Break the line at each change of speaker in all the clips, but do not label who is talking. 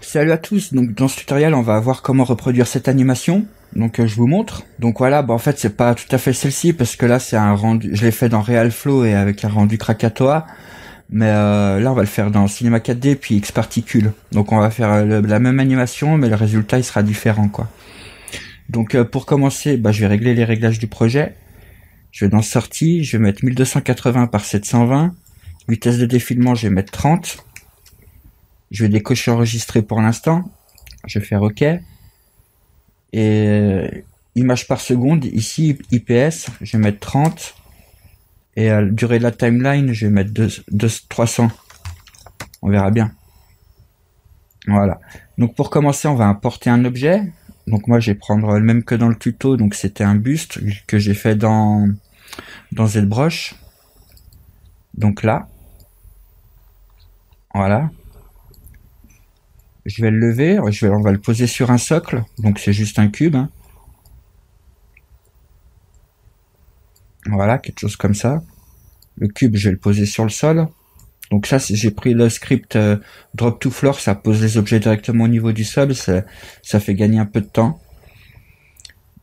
Salut à tous, donc dans ce tutoriel on va voir comment reproduire cette animation. Donc je vous montre. Donc voilà, en fait c'est pas tout à fait celle-ci parce que là c'est un rendu, je l'ai fait dans RealFlow et avec un rendu Krakatoa. Mais là on va le faire dans Cinema 4D puis Xparticule. Donc on va faire la même animation mais le résultat il sera différent quoi. Donc pour commencer, je vais régler les réglages du projet. Je vais dans sortie, je vais mettre 1280 par 720. Vitesse de défilement je vais mettre 30. Je vais décocher enregistrer pour l'instant. Je vais faire OK. Et image par seconde, ici IPS, je vais mettre 30. Et durée de la timeline, je vais mettre 300. On verra bien. Voilà. Donc pour commencer, on va importer un objet. Donc moi, je vais prendre le même que dans le tuto. Donc c'était un buste que j'ai fait dans ZBrush. Donc là. Voilà. Je vais le lever, on va le poser sur un socle, donc c'est juste un cube. Hein. Voilà, quelque chose comme ça. Le cube, je vais le poser sur le sol. Donc ça, j'ai pris le script Drop to Floor, ça pose les objets directement au niveau du sol, ça fait gagner un peu de temps.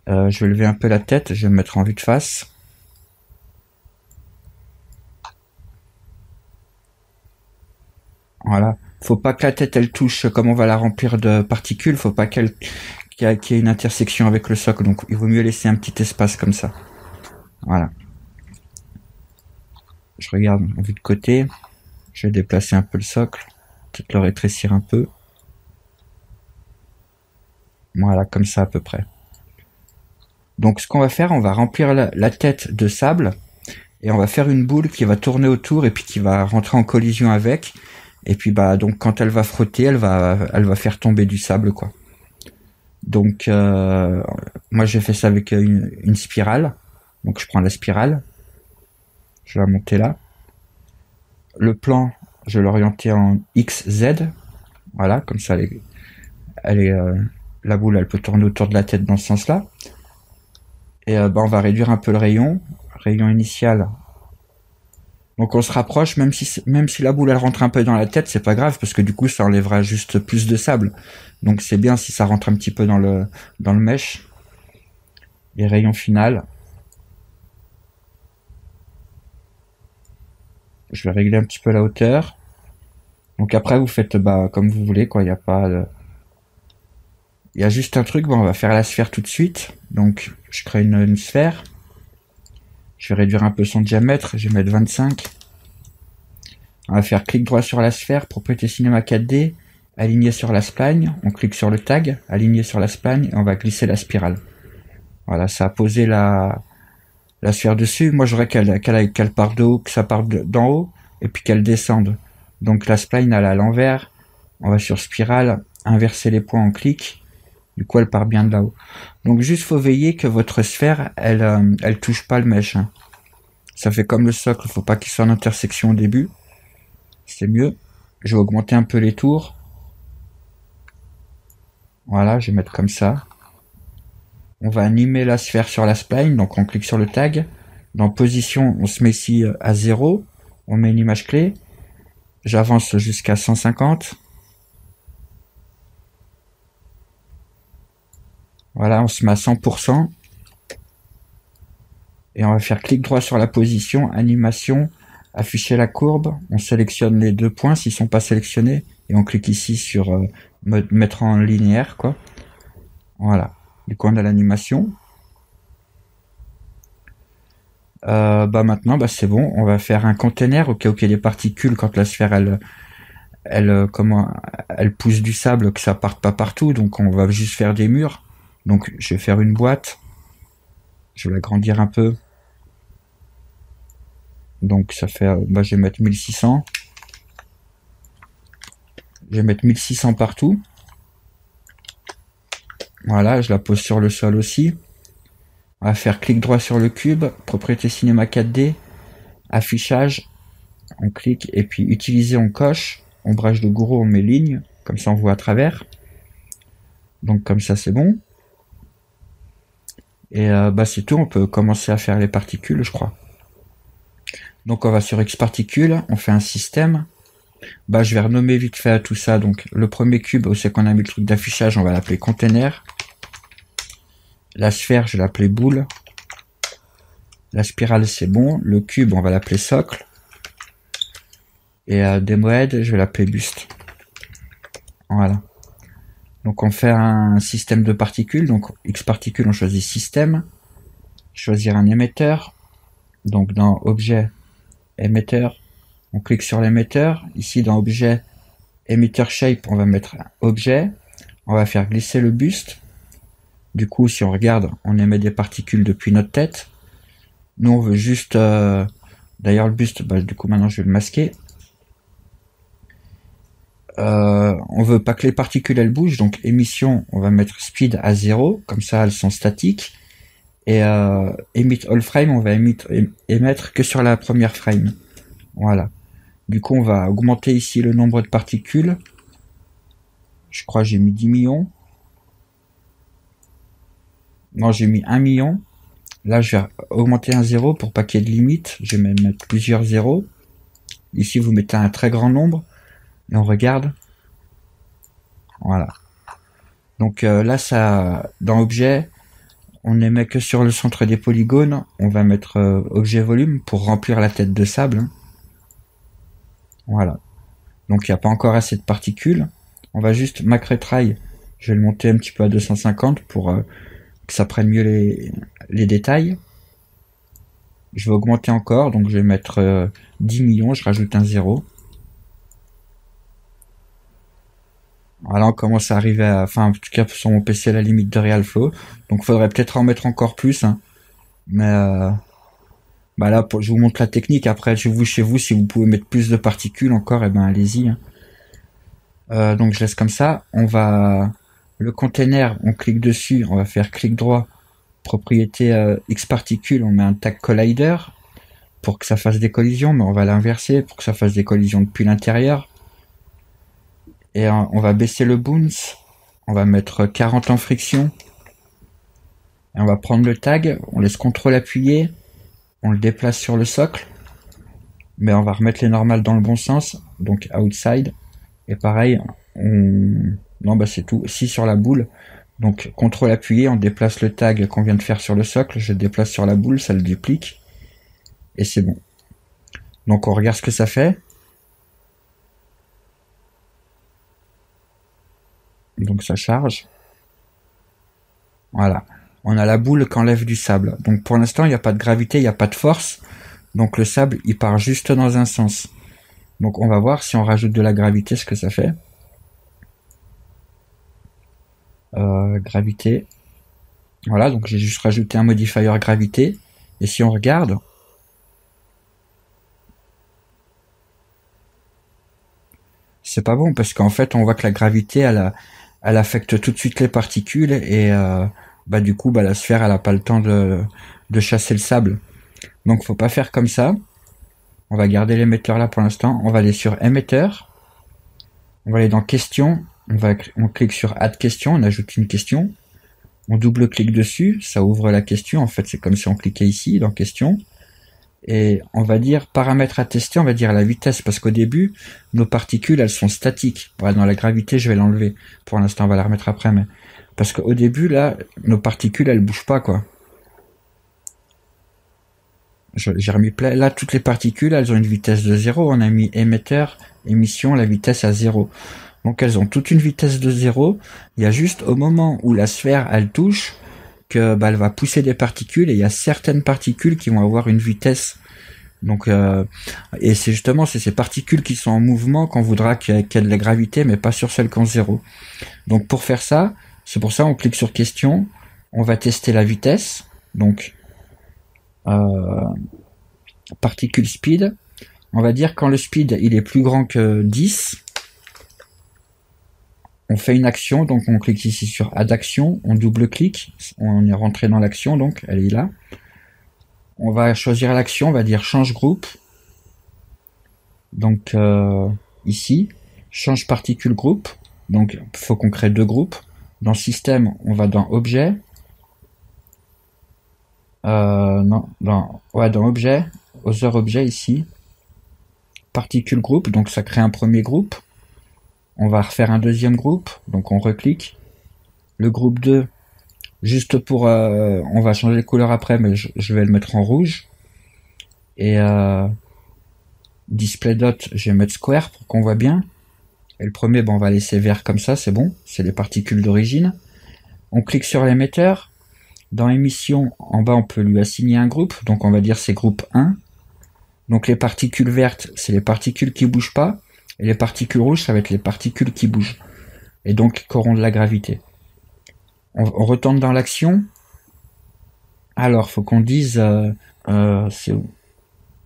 Je vais lever un peu la tête, je vais me mettre en vue de face. Voilà. Faut pas que la tête elle touche, comme on va la remplir de particules, faut pas qu'il y ait une intersection avec le socle, donc il vaut mieux laisser un petit espace comme ça. Voilà. Je regarde en vue de côté, je vais déplacer un peu le socle, peut-être le rétrécir un peu. Voilà, comme ça à peu près. Donc ce qu'on va faire, on va remplir la tête de sable, et on va faire une boule qui va tourner autour et puis qui va rentrer en collision avec. Et puis donc quand elle va frotter, elle va faire tomber du sable quoi. Donc moi j'ai fait ça avec une spirale. Donc je prends la spirale, je vais la monter là. Le plan, je vais l'orienter en XZ. Voilà, comme ça la boule elle peut tourner autour de la tête dans ce sens-là. Et on va réduire un peu le rayon initial. Donc on se rapproche, même si la boule elle rentre un peu dans la tête, c'est pas grave parce que du coup ça enlèvera juste plus de sable. Donc c'est bien si ça rentre un petit peu dans le mesh. Les rayons final. Je vais régler un petit peu la hauteur. Donc après vous faites comme vous voulez quoi, il y a juste un truc, on va faire la sphère tout de suite. Donc je crée une sphère. Je vais réduire un peu son diamètre, je vais mettre 25. On va faire clic droit sur la sphère, propriété cinéma 4D, aligner sur la spline, on clique sur le tag, aligner sur la spline, et on va glisser la spirale. Voilà, ça a posé la sphère dessus. Moi j'aurais qu'elle parte de haut, que ça parte d'en haut, et puis qu'elle descende. Donc la spline elle est à l'envers, on va sur spirale, inverser les points en clic, du coup elle part bien de là-haut. Donc juste faut veiller que votre sphère elle touche pas le mesh. Hein. Ça fait comme le socle, faut pas qu'il soit en intersection au début. C'est mieux. Je vais augmenter un peu les tours. Voilà, je vais mettre comme ça. On va animer la sphère sur la spline, donc on clique sur le tag. Dans position, on se met ici à 0. On met une image clé. J'avance jusqu'à 150. Voilà, on se met à 100%. Et on va faire clic droit sur la position, animation, afficher la courbe. On sélectionne les deux points s'ils sont pas sélectionnés. Et on clique ici sur mettre en linéaire, quoi. Voilà. Du coup, on a l'animation. Maintenant, c'est bon. On va faire un container au cas où il y a des particules quand la sphère, elle pousse du sable, que ça parte pas partout. Donc, on va juste faire des murs. Donc, je vais faire une boîte. Je vais l'agrandir un peu. Donc, ça fait, je vais mettre 1600. Je vais mettre 1600 partout. Voilà, je la pose sur le sol aussi. On va faire clic droit sur le cube, propriété cinéma 4D, affichage, on clique, et puis utiliser, on coche, ombrage de gouraud, on met ligne, comme ça on voit à travers. Donc comme ça c'est bon. Et c'est tout, on peut commencer à faire les particules, je crois. Donc on va sur Xparticule, on fait un système, Bah, je vais renommer vite fait à tout ça. Donc, le premier cube où c'est qu'on a mis le truc d'affichage, on va l'appeler container. La sphère, je vais l'appeler boule. La spirale, c'est bon. Le cube, on va l'appeler socle. Et Demohead, je vais l'appeler buste. Voilà. Donc, on fait un système de particules. Donc, X particules, on choisit système. Choisir un émetteur. Donc, dans objet, émetteur, on clique sur l'émetteur. Ici, dans objet, emitter shape, on va mettre objet. On va faire glisser le buste. Du coup, si on regarde, on émet des particules depuis notre tête. Nous, on veut juste... D'ailleurs, le buste, bah, du coup, maintenant, je vais le masquer. On veut pas que les particules, elles bougent. Donc, émission, on va mettre speed à 0. Comme ça, elles sont statiques. Et emit all frame, on va émettre que sur la première frame. Voilà. Du coup, on va augmenter ici le nombre de particules. Je crois que j'ai mis 10 millions. Non, j'ai mis 1 million. Là, je vais augmenter un 0 pour pas qu'il y ait de limite. Je vais même mettre plusieurs zéros. Ici, vous mettez un très grand nombre. Et on regarde. Voilà. Donc là, ça, dans objet, on émet que sur le centre des polygones. On va mettre objet volume pour remplir la tête de sable. Voilà. Donc, il n'y a pas encore assez de particules. On va juste Mac Retry. Je vais le monter un petit peu à 250 pour que ça prenne mieux les détails. Je vais augmenter encore, donc je vais mettre 10 millions, je rajoute un 0. Voilà, on commence à arriver à... Enfin, en tout cas, sur mon PC, à la limite de RealFlow. Donc, il faudrait peut-être en mettre encore plus. Hein. Mais bah là, je vous montre la technique. Après, chez vous, si vous pouvez mettre plus de particules encore, eh ben allez-y. Hein. Donc, je laisse comme ça. On va... Le container, on clique dessus. On va faire clic droit. Propriété X particules, on met un tag collider pour que ça fasse des collisions, mais on va l'inverser pour que ça fasse des collisions depuis l'intérieur. Et on va baisser le bounce, on va mettre 40 en friction. Et on va prendre le tag, on laisse CTRL appuyé, on le déplace sur le socle, mais on va remettre les normales dans le bon sens, donc outside. Et pareil, non bah c'est tout, ici sur la boule. Donc CTRL appuyé, on déplace le tag qu'on vient de faire sur le socle, je le déplace sur la boule, ça le duplique, et c'est bon. Donc on regarde ce que ça fait. Donc ça charge. Voilà. On a la boule qu'enlève du sable. Donc pour l'instant, il n'y a pas de gravité, il n'y a pas de force. Donc le sable, il part juste dans un sens. Donc on va voir si on rajoute de la gravité, ce que ça fait. Gravité. Voilà, donc j'ai juste rajouté un modifier gravité. Et si on regarde, c'est pas bon parce qu'en fait on voit que la gravité elle affecte tout de suite les particules et bah du coup bah la sphère elle a pas le temps de chasser le sable. Donc faut pas faire comme ça. On va garder l'émetteur là pour l'instant. On va aller sur émetteur. On va aller dans question. On clique sur add question. On ajoute une question. On double-clique dessus. Ça ouvre la question. En fait, c'est comme si on cliquait ici dans question. Et on va dire paramètres à tester. On va dire la vitesse parce qu'au début, nos particules, elles sont statiques. Voilà, dans la gravité, je vais l'enlever. Pour l'instant, on va la remettre après. Mais parce qu'au début, là, nos particules, elles bougent pas, quoi. J'ai remis plein. Là, toutes les particules, elles ont une vitesse de 0. On a mis émetteur, émission, la vitesse à 0. Donc, elles ont toute une vitesse de 0. Il y a juste au moment où la sphère, elle touche, que bah, elle va pousser des particules. Et il y a certaines particules qui vont avoir une vitesse. Donc, et c'est justement ces particules qui sont en mouvement qu'on voudra qu'il y ait de la gravité, mais pas sur celles qui ont 0. Donc, pour faire ça, c'est pour ça on clique sur question. On va tester la vitesse. Donc, particule speed, on va dire quand le speed il est plus grand que 10, on fait une action, donc on clique ici sur add action, on double-clique, on est rentré dans l'action, donc elle est là. On va choisir l'action, on va dire change groupe, donc ici, change particule groupe, donc il faut qu'on crée deux groupes. Dans système, on va dans objet, non, dans objet, other objet ici, particule groupe, donc ça crée un premier groupe. On va refaire un deuxième groupe, donc on reclique. Le groupe 2, juste pour... on va changer les couleurs après, mais je vais le mettre en rouge. Et display dot, je vais mettre square pour qu'on voit bien. Et le premier, on va laisser vert comme ça, c'est bon. C'est les particules d'origine. On clique sur l'émetteur. Dans émission, en bas, on peut lui assigner un groupe. Donc on va dire c'est groupe 1. Donc les particules vertes, c'est les particules qui bougent pas. Et les particules rouges, ça va être les particules qui bougent. Et donc qui auront de la gravité. On retourne dans l'action. Alors, faut qu'on dise... c'est où?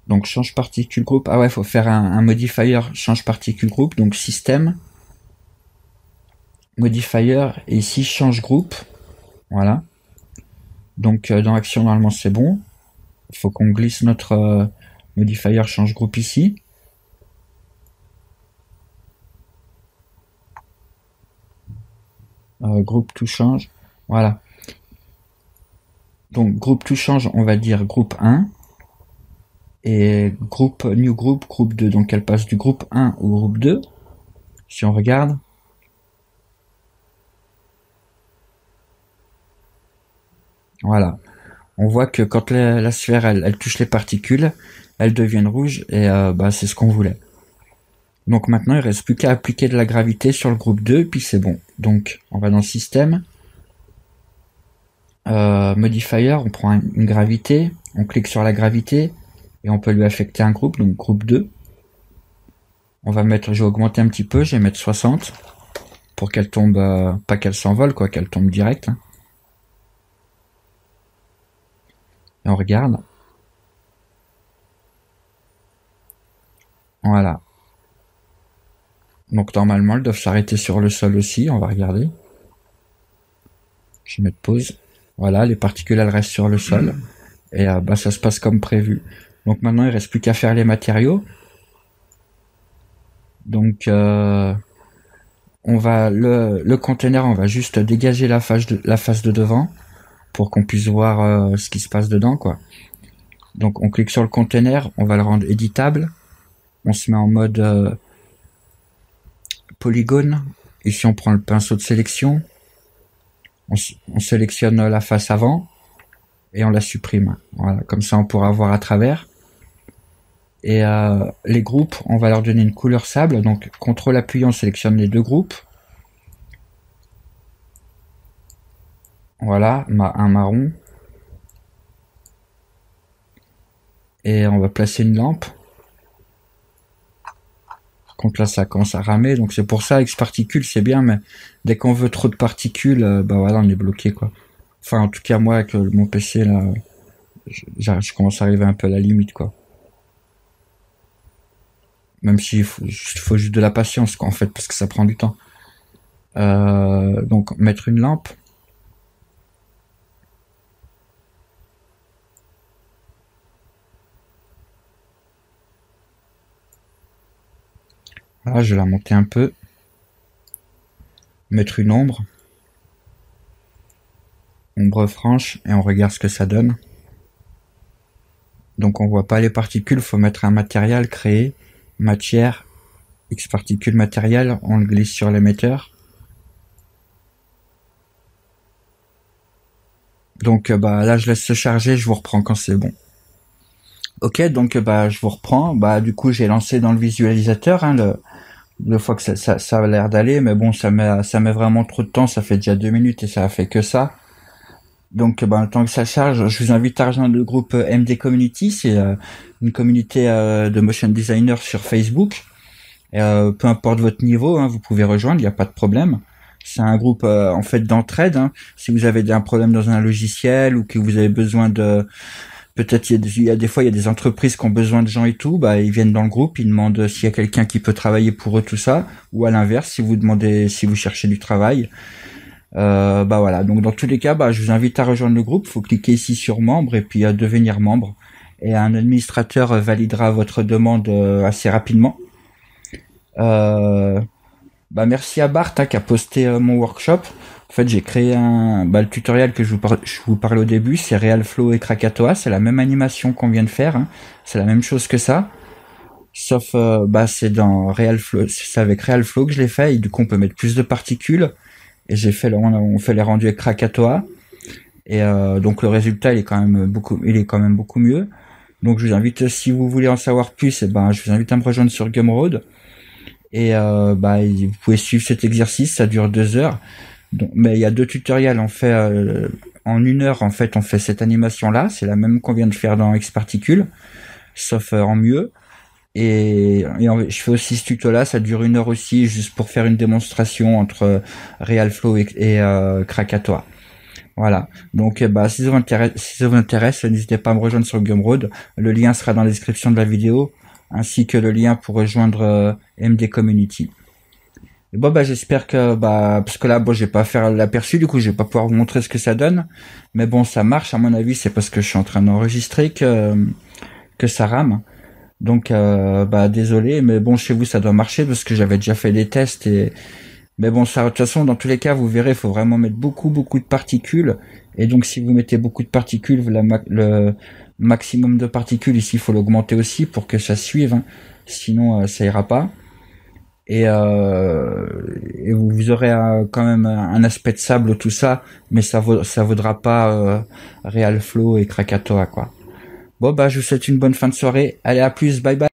Donc change particule groupe. Ah ouais, faut faire un modifier change particule groupe. Donc système, modifier, et ici change groupe. Voilà. Donc dans action, normalement c'est bon. Il faut qu'on glisse notre modifier change groupe ici. Groupe tout change. Voilà. Donc groupe tout change, on va dire groupe 1. Et groupe new group, groupe 2. Donc elle passe du groupe 1 au groupe 2. Si on regarde. Voilà. On voit que quand la sphère elle touche les particules, elles deviennent rouges et c'est ce qu'on voulait. Donc maintenant il reste plus qu'à appliquer de la gravité sur le groupe 2 et puis c'est bon. Donc on va dans système. Modifier, on prend une gravité, on clique sur la gravité et on peut lui affecter un groupe, donc groupe 2. On va mettre, je vais augmenter un petit peu, je vais mettre 60 pour qu'elle tombe, pas qu'elle s'envole quoi, qu'elle tombe direct. Hein. Et on regarde. Voilà. Donc normalement elles doivent s'arrêter sur le sol aussi, on va regarder. Je vais mettre pause. Voilà, les particules elles restent sur le sol. Et ça se passe comme prévu. Donc maintenant il reste plus qu'à faire les matériaux. Donc on va le conteneur, on va juste dégager la face de devant pour qu'on puisse voir ce qui se passe dedans quoi. Donc on clique sur le conteneur, on va le rendre éditable. On se met en mode polygone. Ici on prend le pinceau de sélection. On sélectionne la face avant et on la supprime. Voilà, comme ça on pourra voir à travers. Et les groupes, on va leur donner une couleur sable. Donc CTRL appuyé, on sélectionne les deux groupes. Voilà, un marron. Et on va placer une lampe. Par contre là ça commence à ramer, donc c'est pour ça X-particules c'est bien, mais dès qu'on veut trop de particules, voilà on est bloqué quoi. Enfin en tout cas moi avec mon PC là, je commence à arriver un peu à la limite quoi. Même s'il faut juste de la patience quoi en fait, parce que ça prend du temps. Donc mettre une lampe. Voilà, je vais la monter un peu. Mettre une ombre. Ombre franche et on regarde ce que ça donne. Donc on voit pas les particules, faut mettre un matériel créé, matière, X particules matériel, on le glisse sur l'émetteur. Donc là je laisse se charger, je vous reprends quand c'est bon. Ok, donc je vous reprends. Du coup j'ai lancé dans le visualisateur le fois que ça a l'air d'aller, mais bon ça met vraiment trop de temps, ça fait déjà 2 minutes et ça a fait que ça. Donc le temps que ça charge, je vous invite à rejoindre le groupe MD Community, c'est une communauté de motion designers sur Facebook. Peu importe votre niveau, hein, vous pouvez rejoindre, il n'y a pas de problème. C'est un groupe en fait d'entraide. Hein. Si vous avez un problème dans un logiciel ou que vous avez besoin de... Peut-être il y a des fois il y a des entreprises qui ont besoin de gens et tout, ils viennent dans le groupe, ils demandent s'il y a quelqu'un qui peut travailler pour eux, tout ça. Ou à l'inverse, si vous cherchez du travail. Voilà, donc dans tous les cas, je vous invite à rejoindre le groupe. Faut cliquer ici sur membre et puis devenir membre. Et un administrateur validera votre demande assez rapidement. Merci à Bart qui a posté mon workshop. En fait, j'ai créé le tutoriel que je vous parlais au début, c'est Realflow et Krakatoa, c'est la même animation qu'on vient de faire, hein. C'est la même chose que ça. Sauf, bah, c'est dans RealFlow, c'est avec RealFlow que je l'ai fait, et du coup, on peut mettre plus de particules, et on fait les rendus avec Krakatoa, et donc le résultat, il est quand même beaucoup mieux. Donc, je vous invite, si vous voulez en savoir plus, et ben, je vous invite à me rejoindre sur Gumroad, et bah, vous pouvez suivre cet exercice, ça dure 2 heures. Donc, mais il y a 2 tutoriels, en 1 heure, en fait, on fait cette animation-là, c'est la même qu'on vient de faire dans Xparticule, sauf en mieux. Je fais aussi ce tuto-là, ça dure 1 heure aussi, juste pour faire une démonstration entre RealFlow et Krakatoa. Voilà. Donc, bah, si ça vous intéresse, n'hésitez pas à me rejoindre sur Gumroad. Le lien sera dans la description de la vidéo, ainsi que le lien pour rejoindre MD Community. Et bon, bah, j'espère que, bah, parce que là, bon, je vais pas faire l'aperçu, du coup, je vais pas pouvoir vous montrer ce que ça donne. Mais bon, ça marche, à mon avis, c'est parce que je suis en train d'enregistrer que ça rame. Donc, bah, désolé, mais bon, chez vous, ça doit marcher parce que j'avais déjà fait des tests mais bon, ça, de toute façon, dans tous les cas, vous verrez, il faut vraiment mettre beaucoup, beaucoup de particules. Et donc, si vous mettez beaucoup de particules, le maximum de particules ici, il faut l'augmenter aussi pour que ça suive, hein. Sinon, ça ira pas. Et vous aurez quand même un aspect de sable, tout ça, mais ça vaudra pas RealFlow et Krakatoa, quoi. Bon, bah, je vous souhaite une bonne fin de soirée. Allez, à plus, bye bye.